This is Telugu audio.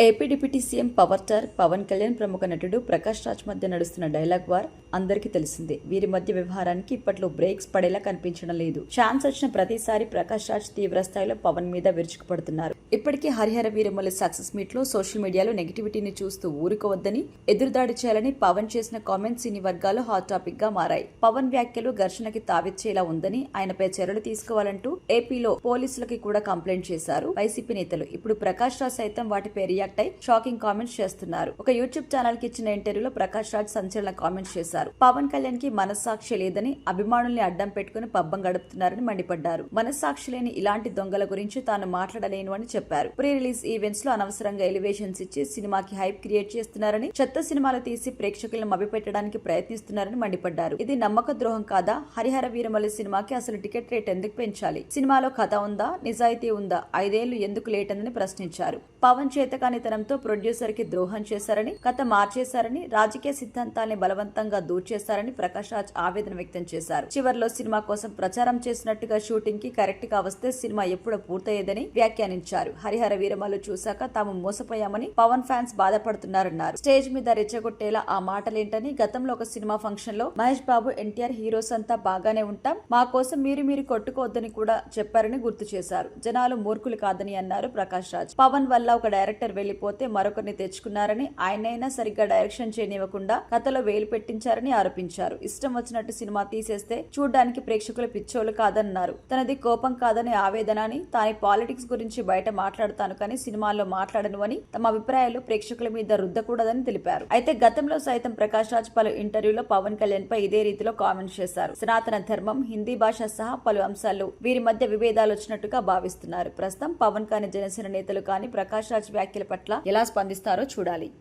AP deputy CM power star Pawan Kalyan ప్రముఖ నటుడు ప్రకాష్ రాజ్ మధ్య నడుస్తున్న డైలాగ్ వార్ అందరికీ తెలిసిందే. వీరి మధ్య వ్యవహారానికి ఇప్పట్లో బ్రేక్స్ పడేలా కనిపించడం లేదు. ఛాన్స్ వచ్చిన ప్రతిసారి ప్రకాష్ రాజ్ తీవ్ర స్థాయిలో పవన్ మీద విరుచుకుపడుతున్నారు. ఇప్పటికీ హరిహర వీరమల్లి సక్సెస్ మీట్ లో సోషల్ మీడియాలో నెగిటివిటీని చూస్తూ ఊరుకోవద్దని, ఎదురుదాడి చేయాలని పవన్ చేసిన కామెంట్స్ సినీ వర్గాల్లో హాట్ టాపిక్ గా మారాయి. పవన్ వ్యాఖ్యలు ఘర్షణకి తావిచ్చేలా ఉందని, ఆయనపై చర్యలు తీసుకోవాలంటూ ఏపీలో పోలీసులకి కూడా కంప్లైంట్ చేశారు వైసీపీ నేతలు. ఇప్పుడు ప్రకాష్ రాజ్ సైతం వాటిపై రియాక్ట్ అయి షాకింగ్ కామెంట్స్ చేస్తున్నారు. ఒక యూట్యూబ్ ఛానల్ కి ఇచ్చిన ఇంటర్వ్యూలో ప్రకాష్ రాజ్ సంచలన కామెంట్స్ చేశారు. పవన్ కళ్యాణ్ కి మనస్సాక్షి లేదని, అభిమానుల్ని అడ్డం పెట్టుకుని పబ్బం గడుపుతున్నారని మండిపడ్డారు. మనస్సాక్షి లేని ఇలాంటి దొంగల గురించి తాను మాట్లాడలేను అని చెప్పారు. ప్రీ రిలీజ్ ఈవెంట్స్ లో అనవసరంగా ఎలివేషన్స్ ఇచ్చి సినిమాకి హైప్ క్రియేట్ చేస్తున్నారని, చెత్త సినిమాలు తీసి ప్రేక్షకులను మభ్యపెట్టడానికి ప్రయత్నిస్తున్నారని మండిపడ్డారు. ఇది నమ్మక ద్రోహం కాదా? హరిహర వీరమల్లి సినిమాకి అసలు టికెట్ రేట్ ఎందుకు పెంచాలి? సినిమాలో కథ ఉందా, నిజాయితీ ఉందా? 5 ఏళ్లు ఎందుకు లేట్ అందని ప్రశ్నించారు. పవన్ చేతకానితనంతో ప్రొడ్యూసర్ కి ద్రోహం చేశారని, కథ మార్చేశారని, రాజకీయ సిద్ధాంతాల్ని బలవంతంగా దూర్చేశారని ప్రకాష్ రాజ్ ఆవేదన వ్యక్తం చేశారు. చివర్లో సినిమా కోసం ప్రచారం చేసినట్టుగా షూటింగ్ కి కరెక్ట్ గా వస్తే సినిమా ఎప్పుడో పూర్తయ్యేదని వ్యాఖ్యానించారు. హరిహర వీరమల్లు చూశాక తాము మోసపోయామని పవన్ ఫ్యాన్స్ బాధపడుతున్నారన్నారు. స్టేజ్ మీద రెచ్చగొట్టేలా ఆ మాటలేంటని, గతంలో ఒక సినిమా ఫంక్షన్ లో మహేష్ బాబు, ఎన్టీఆర్ హీరోస్ అంతా బాగానే ఉంటాం, మా కోసం మీరు కొట్టుకోవద్దని కూడా చెప్పారని గుర్తు చేశారు. జనాలు మూర్ఖులు కాదని అన్నారు ప్రకాష్ రాజ్. పవన్ వల్ల ఒక డైరెక్టర్ వెళ్లిపోతే మరొకరిని తెచ్చుకున్నారని, ఆయనైనా సరిగ్గా డైరెక్షన్ చేయనివ్వకుండా కథలో వేలు పెట్టించారని ఆరోపించారు. ఇష్టం వచ్చినట్టు సినిమా తీసేస్తే చూడ్డానికి ప్రేక్షకులు పిచ్చోలు కాదన్నారు. తనది కోపం కాదని ఆవేదన అని, తాను పాలిటిక్స్ గురించి బయట మాట్లాడుతాను కానీ సినిమాల్లో మాట్లాడను అని, తమ అభిప్రాయాలు ప్రేక్షకుల మీద రుద్దకూడదని తెలిపారు. అయితే గతంలో సైతం ప్రకాష్ రాజ్ పలు ఇంటర్వ్యూలో పవన్ కళ్యాణ్ పై ఇదే రీతిలో కామెంట్స్ చేశారు. సనాతన ధర్మం, హిందీ భాష సహా పలు అంశాల్లో వీరి మధ్య విభేదాలు వచ్చినట్టుగా భావిస్తున్నారు. ప్రస్తుతం పవన్ కానీ, జనసేన నేతలు కానీ ప్రకాష్ రాజ్ వ్యాఖ్యల పట్ల ఎలా స్పందిస్తారో చూడాలి.